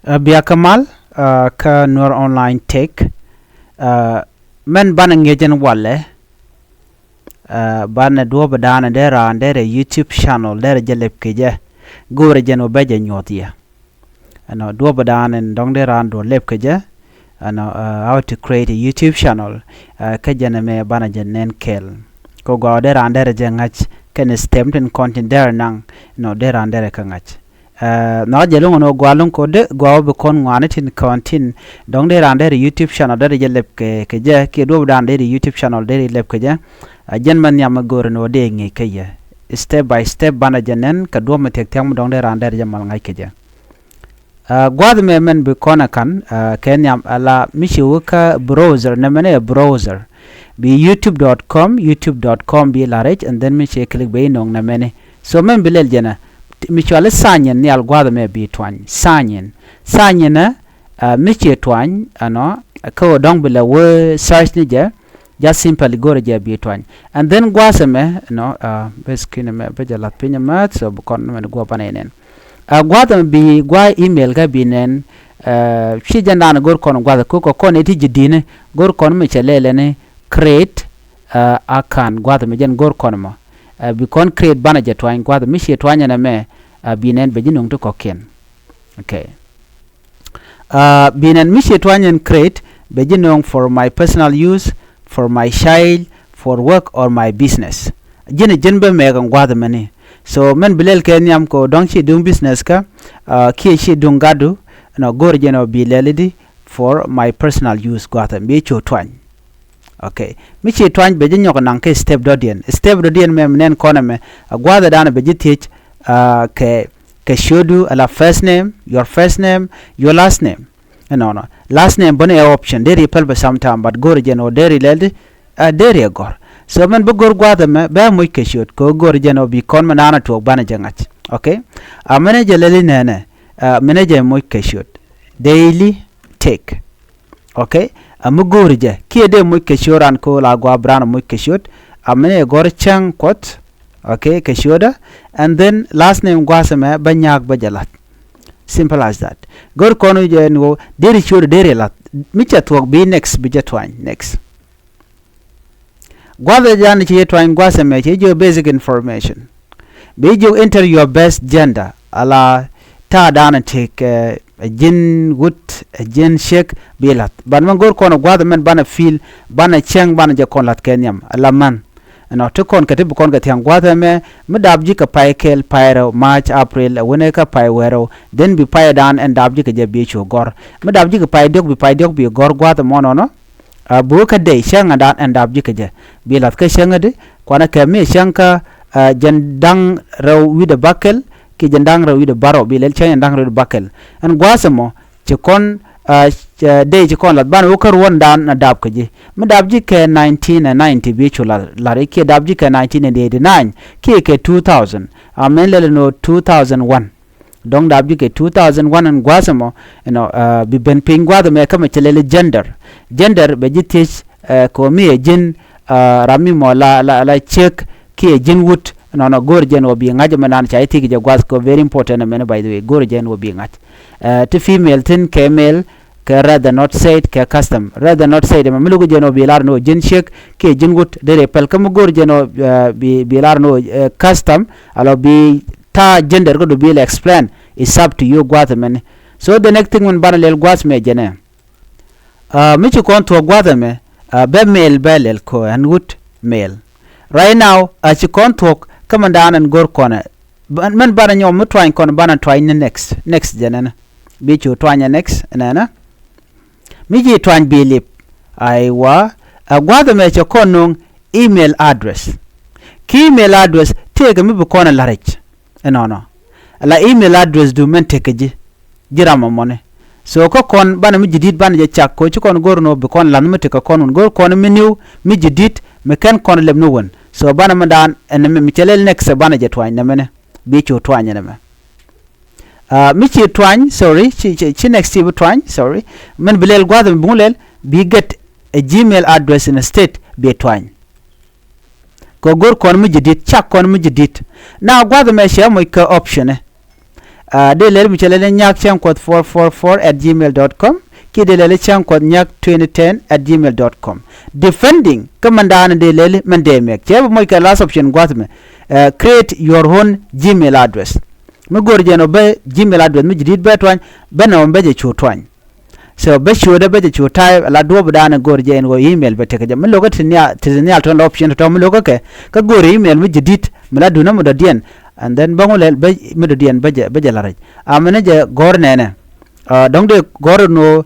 Bia Kamal ka Nuer Online Tech men bana ngejen wale bana duwa badana dera YouTube channel dera jalep keje gore jeno beje nyotia ano duwa badana ndong dera ando lep keje ano how to create a YouTube channel kejene me bana jenen kel ko go dera jengach ken stemten content dera nang no dera kangach na jelung no gwalung ko de gwaw be kon ngwane tin content dong de rande YouTube channel de jelep ke je ke do dan de YouTube channel de lep ke je jen man yam gor no de ngi ke je step by step bana jenen ka do ma tek tem dong de rande je mal ngai ke je gwad me men be kona kan ken yam ala mishu ka browser na mene browser be youtube.com be la reach and then me che click be nong na mene so men bilel jena michwale sanyen ni algwada me bi twany sanyen na miche twany ano ko dong bela we search ni je just simply go je bi twany and then gwasa me no basically me beja la pinya mat so kon me go panenen gwada bi gwa email ga binen shi janda na gor kon gwada ko kon eti jidine gor kon me chelele ne create akan gwada me jen gor kon mo bi kon create bana je twany gwada miche twanya na me binen bejinung to koken okay binen miche twanyen create bejinung for my personal use for my child for work or my business jene jenbe megan gwada mani so men bilel kenyam ko don chi dung business ka ki chi dung gadu no gor jeno bilelidi for my personal use gwada mi cho twany okay miche twany bejinyo ko nang ke step dodien mem nen kona me gwada dana bejitich ke shodu ala first name your last name no last name bone option deri pelba sometime but gor jeno deri lelde deri gor so men bu gor gwada me ba moy ke shod ko gor jeno bi kon manana to bana jangach okay manager leli nene manager moy ke shod daily take okay am gor je ki de moy ke shoran ko la gwa brana moy ke shod amene gor chang kot okay keshoda and then last name gwasame banyak bajalat simple as that gor kono je no deri shoda deri lat micha to be next bijetwan next gwada jan che twan gwasame che jo basic information be jo enter your best gender ala ta dana take jin gut jin shek bilat ban man gor kono gwada men bana feel bana cheng bana je kon lat kenyam ala man no to kon katib kon ga tiang gwada me dabji ka paikel pairo march april wone ka pai wero then bi pai dan and dabji ka je bi cho gor dabji ka pai dok bi gor gwada mono no bu ka de shanga dan and dabji ka je bi lat ka shanga de kwana ka me shanka jandang raw wi de bakel ki jandang raw wi de baro bi lel chen jandang raw de bakel an gwasamo ci kon day ci kon lat ban wukar won dan na dab kaje mi dabji ke 1990 bi chula lare ke dabji ke 1989 ke 2000 amen le no 2001 dong dabji ke 2001 an gwasamo bi ben pingwa da me kama chelele gender be jitich ko mi jin rami mo la check ke jin wut no gor jen wo bi ngaje manan chai tigi je gwas ko very important men by the way gor jen wo bi ngaj to female tin ke male ke rather not said ke custom rather not said me lugo jeno bi lar no jin shek ke jin gut de pel kam gor jeno bi lar no custom alo bi ta gender go do bi explain is up to you gwata men so the next thing when banalel gwas me jene mi ci kon to gwata me be male belel ko and gut male right now a ci kon to kamandan and gor kona man bana nyom mutwain kon bana twain next jene bi ci twanya next nana miji twan bilip aiwa gwada me che konung email address ki email address tega mi bu kona larich no la email address du men tekeji jirama mone so ko kon bana mi jidit bana je chak ko ci kon gorno bu kon lan mi teka konun gor kon mi new mi jidit me ken kon lem no won so bana mandan en mi chelel next bana je twan na mene bi ci twanya na me michi twany sorry chi next to twany sorry men bilel gwada bulel bi get a gmail address in a state be twany ko gor kon mu jidit chak kon mu jidit na gwada me she mo ka option de le mi chele nyak chang kod 444@gmail.com ki de le chang kod nyak 2010@gmail.com defending commandant de le mande mek che mo ka last option gwatme create your own gmail address mi gor jeno be gmail address mi jidit be twan be no be je chu twan so be chu de be je chu tai la do bdana gor jen go email be te ka mi logo tinya ton option to mi logo ke ka gor email mi jidit mi la duna mo da dien and then bangole be mi do dien be je la raj amene je gor nene donc de gor no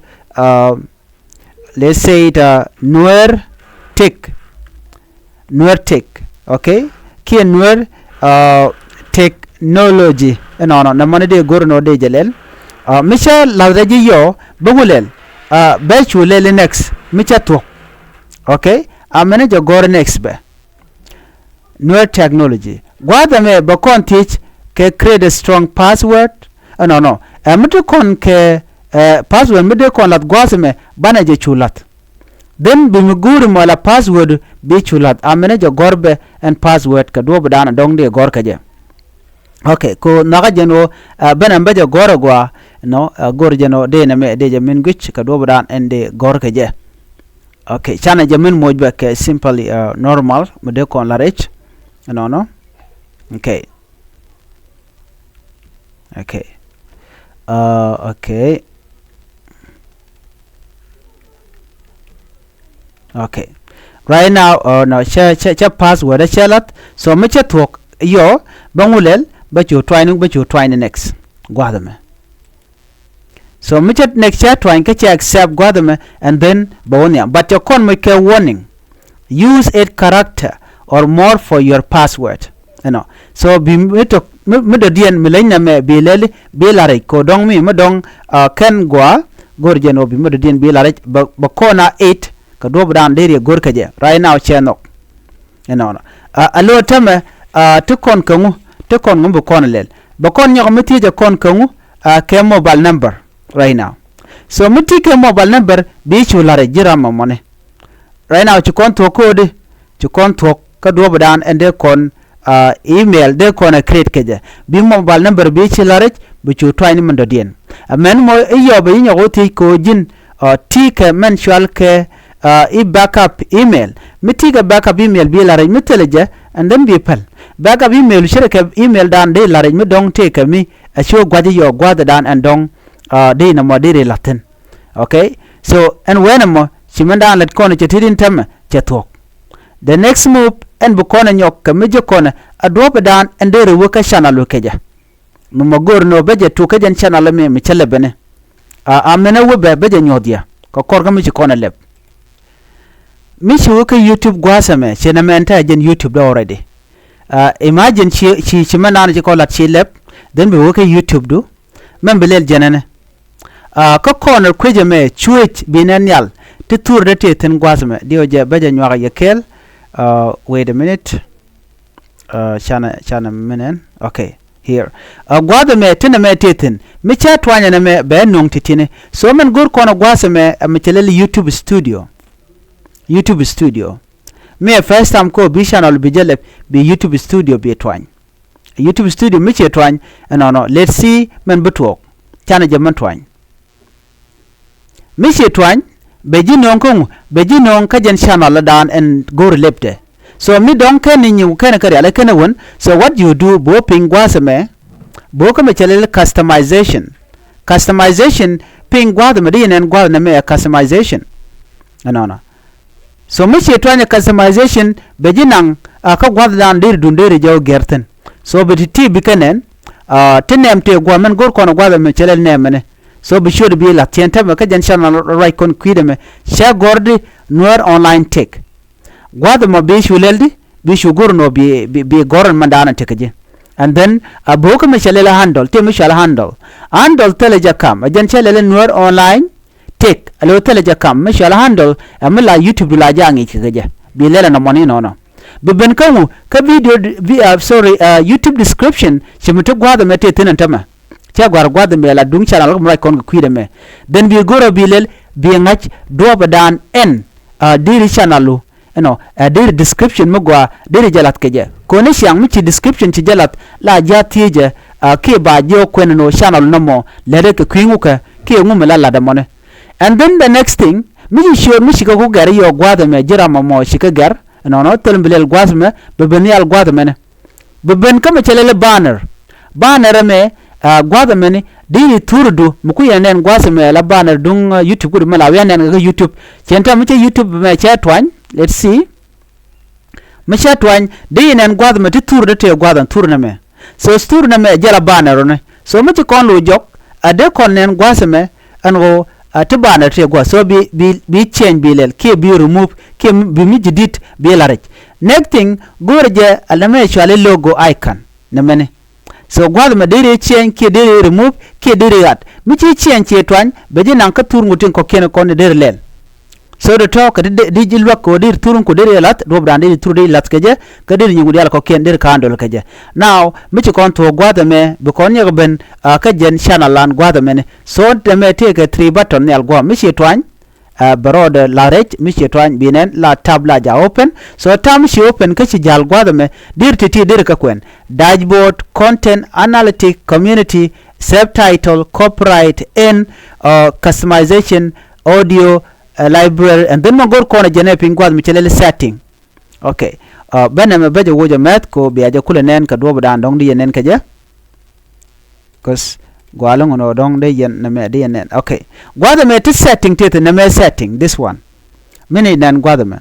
let's say it Nuer Tech okay ki Nuer technology no namane de gor no de jelel micha lawdaji yo bangulel be chulel next micha to okay amene je gor next be Nuer technology gwada me ba kon teach ke create a strong password no amto kon ke password mede kon lat gwasme bana je chulat then bi muguru mala password bi chulat amene je gorbe and password ka do bdana dong de gor ka je okay ko naga jeno bana mbaje gor gwa no gor jeno de na me de je min guch ka do bdan ende gor ka je okay chana je min mojbe ke simply normal mede kon la rech no okay right now no cha password chalat so me cha thok yo bangulel ba chu try next gwadame so me cha next cha try ka cha accept gwadame and then bawonia but your con make a warning use 8 character or more for your password so bi me do dien milenya me bilele bilare ko dong mi me dong ken gwa gorjeno bi me do dien bilare ba kona 8 ka do bdan dere gor ka je right now chenok alo tame to kon ngum kon lel ba kon nyok meti je kon kangu ke mobile number right now so meti ke mobile number bi chulare jirama mone right now ci kon to code ci kon to ka do bdan ende kon email de kon create keje bi mobile number bi chulare bi chu twani mando dien amen mo iyo be nyago ti ko jin ti ke mensual ke backup email mitiga backup email bi lare miteleje and then bi pel backup email shirka email dan de lare mi dong take mi a show gwaji yo gwada dan and dong de na mo de latin okay so and when mo chimanda let kono chetidin tam chetok the next move and bu kono nyok kamijo kono adobe dan and de rewoka channel keja no magor no beje to kejen channel mi chele bene amena wo beje nyodia ko korga mi kono leb mishi woka YouTube gwasame chena menta jen YouTube da already imagine chi manana chi kolat chi lep then be woka YouTube do membelel jenene ko corner kweje me chuech binanyal ti tour de ten gwasame dio je beje nywa yekel wait a minute chana minen okay here gwada me tena me teten me cha twanya na me be nong titine so men gur kono gwasame me YouTube studio me first time ko bi channel bi jele bi YouTube studio bi twany YouTube studio mi che twany no let's see men butwok chana jaman twany mi che twany be jinon ko be jinon ka jen channel dan and go lepte so mi don ken ni ken kare ala ken won so what you do bo pingwa same bo ko me chele customization pingwa de me nen gwa na me customization no so mishi twanya customization bejinang ka gwaddan dir dundere jaw gerten so beti bikenen tenem te gwamen gor kono gwada me chelel nemene so be should be la tienta me ka jan channel right kon kwideme sha gordi Nuer Online Tech gwada mo be shuleldi bi shugur no bi goron mandana tekeje and then aboka me chelel handle te me shal handle teleja kam jan chelel Nuer Online Tech alo teleja kam me shal handle amla YouTube la jangi keje bi lela no money no beben kamu ka video YouTube description chimto gwada mete tenantama cha gwada me la dung channel mo kon kwide me then bi goro bi lel bi ngach do badan en diri channel diri description mo gwa diri jalat keje ko ne siang mi ci description ci jalat la jatije ki ba jo kwen no channel no mo lere ke kwingu ka ki ngum la la da mone. And then the next thing mi sure mi shika ko gar yo gwada me jira mo shika gar no telum bilel gwas me be ben yal gwada me ne be ben kama chelele banner me gwada me ni di turdu muku yanen gwasa me la banner dung YouTube ku mala yanen ga YouTube chenta mi YouTube me chatwan. Let's see mi chatwan di nen gwada me ti turdu te gwada turna me so turna me jala banner ne so mi kon lo jok ade kon nen gwasa me ango te banner te gwa so bi change bi lel ke bi remove ke bi mi jidit bi laraj next thing gorje alame chale logo icon ne mene so gwada me dere change ke dere remove ke dere at mi change che twan be je nan ka tur ngutin ko kene kon dere lel so the talk di jilwa ko dir turun ko dere lat do brande di tur de lat keje ka dere nyugo dial ko ken dere kandol keje now mi kon to gwada me be kon ye ben ka jen channel lan gwada me so de me take 3 button ne al gwa mi twan barod la rech mi twan binen la tabla ja open so tam shi open ka ci jal gwada me dir titi dir ka kwen dashboard content analytic community subtitle copyright and customization audio library and then magor kona jene pingwad mi chelele setting. Okay bana me beje woja met ko biaja kula nen ka do dan dong di nen ka je cause gwalong no dong de yen na me de nen. Okay gwada me to setting tete na me setting this one mini nan gwada me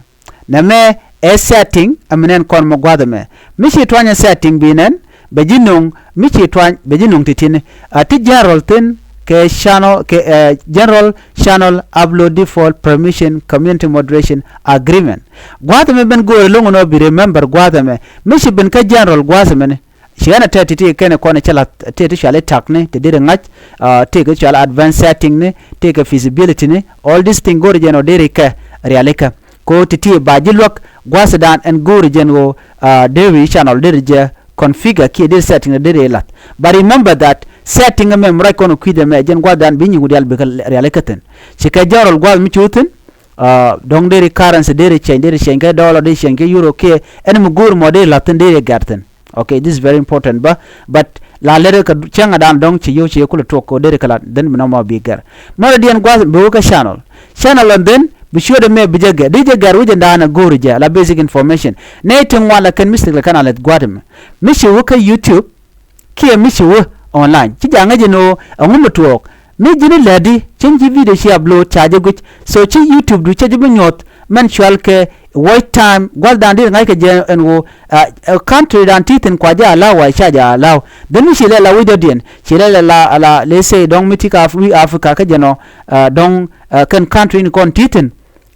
na me a setting amenen kon mo gwada me mi shi twanya setting binen bejinung mi shi twan bejinung titine ati general tin ke channel ke general channel upload default permission community moderation agreement gwada me ben go longo no bi remember gwada me mishi ben ka general gwada me ne shigana tati kene kone chala tete shale takne te dire ngach take chala advanced setting ne take feasibility ne all this thing go region dere ka realika ko titi bajilwak gwasa dan and go region go dere channel dere je configure ki dere setting dere lat but remember that setting me mra kono kwide me jen gwadan binyi gudial be realikaten chika jarol gwad mi chutin dong dere currency dere change ka dollar de change euro ke en mu gur model latin dere garten. Okay this is very important but la lere ka changa dan dong chi yo chi kula to ko dere kala den no ma bigger mara dien gwad be ka channel and then be sure the me bijage dije gar wuje dana gorija la basic information netin wala kan mistake kana let gwadem mishi wuka YouTube ki mishi wo online ci janga jeno ngum tuok mi jini ladi change video shi upload charge guch so ci YouTube du charge bu nyot mensual ke wait time gwal dan dir ngai ke je en wo country dan titin kwa ja la wa charge allow then mi shi la video den shi la let's say dong mitika Africa ka jeno dong kan country ni kon titin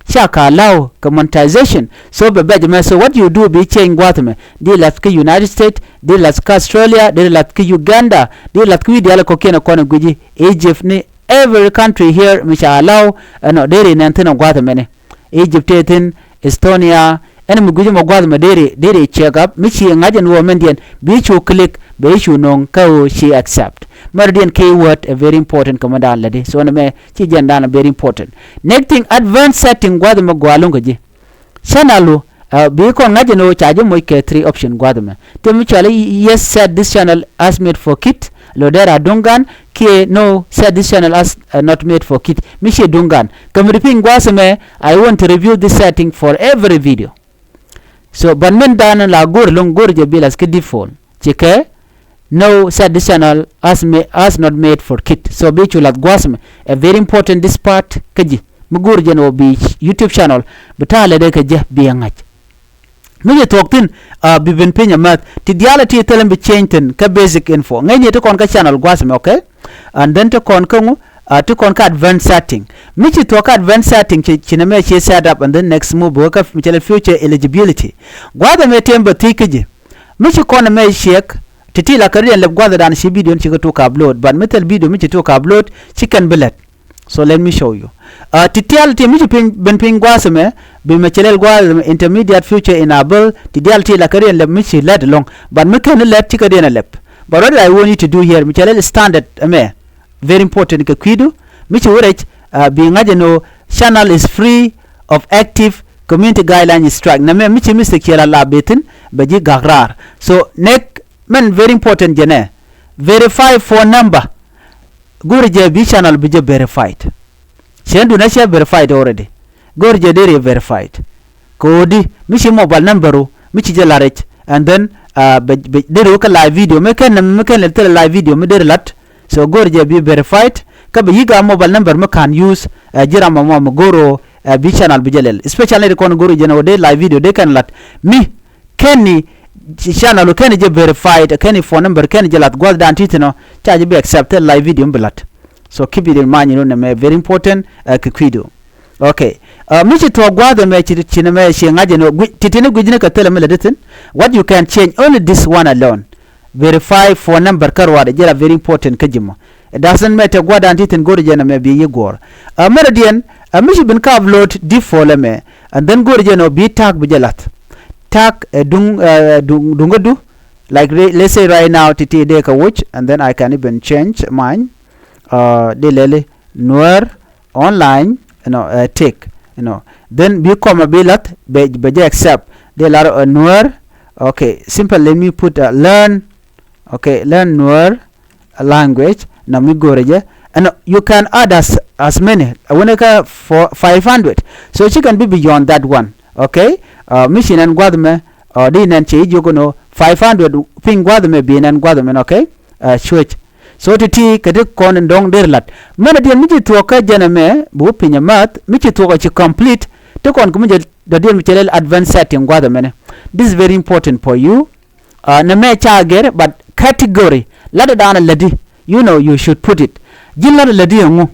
shaka allow monetization so be me so what you do be change gwatme di latke United States di latke Australia di latke Uganda di latke di ko kena kono guji Egypt ni every country here mi sha allow no dere nantena gwatme ne Egypt tin Estonia en mu guji mo gwatme dere check up mi chi ngajen wo mendian bi chu click be chu non ka she accept Meridian keyword a very important command lady so na me chi janda na very important next thing advanced setting gwada ma gwalongo ji channel be ko ngaje no charge mo ke 3 option gwada ma te mi chale yes set this channel as made for kit lodera dungan ke no set this channel as not made for kit mi she dungan kam repeat gwasa me I want to review this setting for every video so ban men dana la gor long gor je bilas ke default cheke no set this channel as not made for kit so be chulat gwasme a very important this part kaji mugur jeno bi YouTube channel betale de kaje bi ngach mi toktin bi ben penya mat ti diality telen bi change ka basic info ngani to kon ka channel gwasme okay and then to kon kangu to kon ka advanced setting mi to ka advanced setting chiname che set up and then next move ka future eligibility gwada me temba tikaje mi kon me shek titi la kariya leb gwada dan shi video chi to ka upload but metal video mi to ka upload chicken billet so let me show you titiality mi ben ping gwasme be mechelel gwasme intermediate future enable titiality la kariya leb mi chi let long but me can let chika dena leb but what I want you to do here mechelel standard me very important ke kwidu mi chi wurech be ngaje no channel is free of active community guideline strike na me mi chi mistake la betin be ji gagrar so next men very important jene verify phone number gurje bi channel bi je verified shendu na she verified already gurje dere verified kodi mishi mobile number michi je larech and then dere ka live video me ken le live video me dere lat so gurje bi verified ka bi yiga mobile number me can use jira mama mo goro bi channel bi jelel especially de kon gurje no de live video de kan lat mi kenni channel ken je verified ken phone number ken je lat god dan titino charge be accepted live video mbilat so keep it in mind you know me very important kikwido okay michi to gwado me chine me shi ngaje no titine gujine ka tele me ledetin what you can change only this one alone verify phone number karwa de jera very important kajimo it doesn't matter gwada antitin gori jena me bi yigor meradian michi bin ka upload default me and then gori jeno bi tag bi jelat tag dungodu like let's say right now tt de ka watch and then I can even change mine de lele Nuer Online Tech then become a bilat be accept de la Nuer okay simple let me put learn Nuer language na mi goreje and you can add as many whenever for 500 so she can be beyond that one okay mission and gwadme din and che jogono 500 ping gwadme bin and gwadme okay switch so ti kede kon ndong derlat mena dia miji to ka janame bu pinya mat miji to ka complete to kon kumje do dia mi chelel advanced setting gwadme this is very important for you na me chager but category lada dana ladi you know you should put it jilla ladi ngu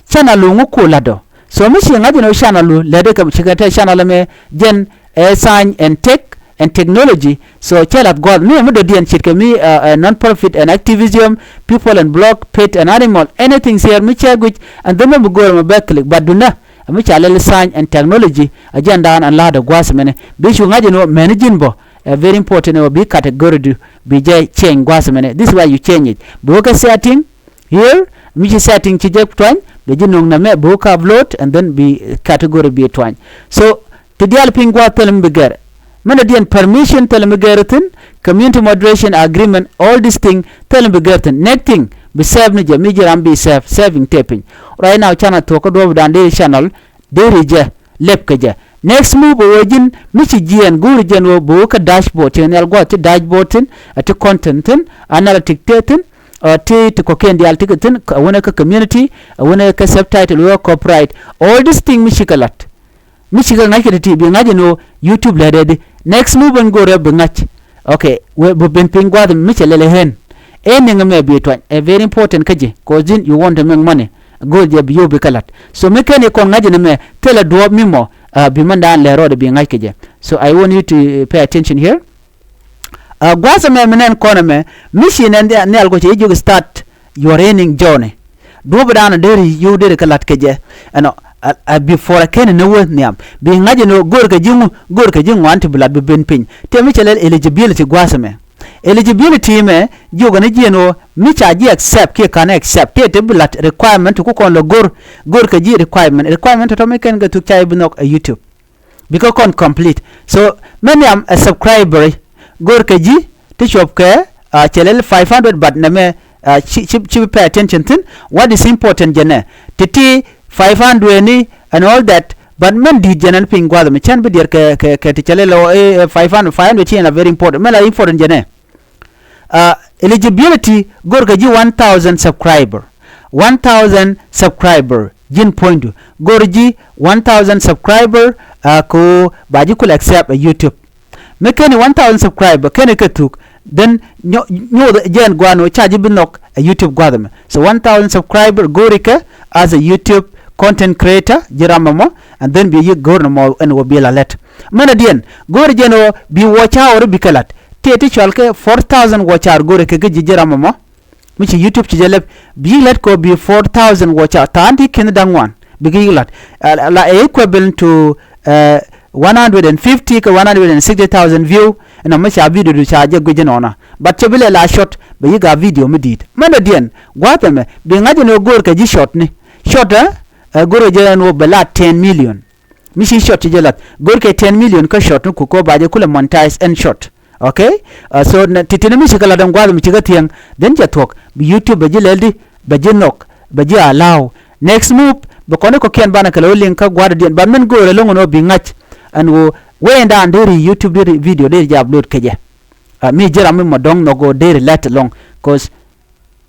channel ngu ko lado so mishi ngadi no channel lade ka chigata channel me gen science and tech and technology so chelat god me do dien chitke me non-profit and activism people and blog pet and animal anything here me chagwich and then me go me back click but duna me chalel science and technology agenda and la da gwas mene bishu ngaji no managing bo very important no be category do be je change gwas mene this is why you change it boka setting here me setting chije twan be jinong na me boka upload and then be category be twan so tidial pingwa telem beger mana dian permission telem begerten community moderation agreement all this thing telem begerten next thing be save ni je mi jiram be saving taping right now channel to ko do dan de channel de reje lep keje next move wojin michi gien guru jenwo bo ka dashboard channel go to dashboard tin at content tin analytic tin to ko kendi altikin wona ka community wona ka subtitle wo copyright all this thing michikalat michigal ngake ti bi ngaje no YouTube la de next move and go reb ngach okay we ben pingwa the michelele hen ening me bi to a very important kaje cause you want to make money go je bi yobi kalat so mekane ko ngaje me tele do mimo bi manda le road bi ngake je so I want you to pay attention here gwaza me menen kono me mission and ne algo che you start your earning journey do badana deri you deri kalat keje before ken no woniam bi ngaje no gorka jingu anti bla be ben pin te mi chelel eligibility gwasame eligibility me jogo ne jeno mi chaji accept ke kan accept te blat requirement ku kon lo gorka ji requirement to me ken ga tu chai binok YouTube because kon complete so many am a subscriber gorka ji te shop ke chelel 500 but na me chip pay attention tin what is important jene titi 500 ni and all that but men di jenen pingwa me chan be der ke ti chalelo 500 chen very important mela important jene eligibility gorga ji 1000 subscriber jin point gorji 1000 subscriber ko baji kul accept YouTube me ken 1000 subscriber ken ke tuk then nyo jen gwano charge binok YouTube gwadame so 1000 subscriber gorika as a YouTube content creator jiramamo and then be gorno and wobila let mana dien gor jeno bi watcha or bikalat tete chalke 4000 watcha gore ke jiramamo michi YouTube chijelep bi let ko bi 4000 watcha tanti ken dangwan bi lat la equivalent to 150 ka 160,000 view and macha video du charge gujinona but chebile la shot be yiga video medit mana dien gwatame bi ngaje no gor ke ji shot ni shot goro jeno bela 10 million mishi shot jelat gor ke 10 million ka shot ku ko baje kula monetize and shot okay so titina mi shikala dan gwada mi chiga tiang den ja tok YouTube baji leldi baji nok baji allow next move ba kono ko ken bana kala link ka gwada den ban men go le longo no bi ngach and wo wenda nderi YouTube deri video deri ja upload keje mi jera mi modong no go deri let long cause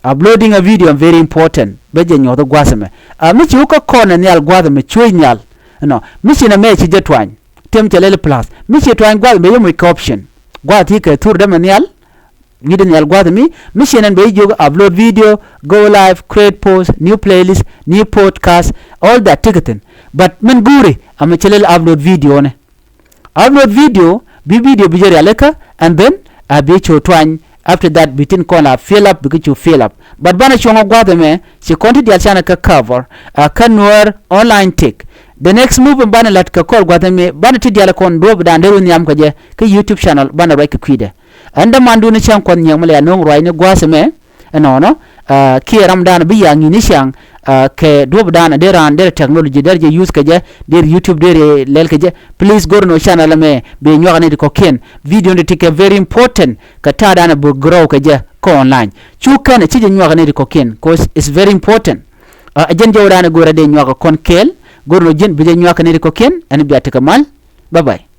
uploading a video very important beje nyodo gwaseme mi chi ko kona nyal gwada me chwe nyal no mi chi na me chi jetwan tem chelele plus mi chi twan gwada me yomo option gwada ti ke tur de nyal giden nyal gwada mi chi nan be jogo upload video go live create post new playlist new podcast all that ticketing but men guri am chelele upload video ne upload video bi video bi jere aleka and then be cho twan after that bitin kona fill up because you fill up but bana chongo gwada me si konti dia chana ka cover ka Nuer Online Tech the next move bana lat ka call gwada me bana ti dia la kon do da nderu nyam ko je ka YouTube channel bana right kwide anda mandu ni chan kon nyam le no roi ne gwasa me no ki ram dana bi yangi ni shang ke do dana de ran de technology der je use ka je der YouTube der lel ka je please go no channel me be nyogane ko ken video de tike very important ka ta dana bu grow ka je ko online chu kan ci je nyogane ko ken cause it's very important ajen jawdana go rade nyoga kon kel go no jen be je nyogane ko ken an bi ataka mal bye bye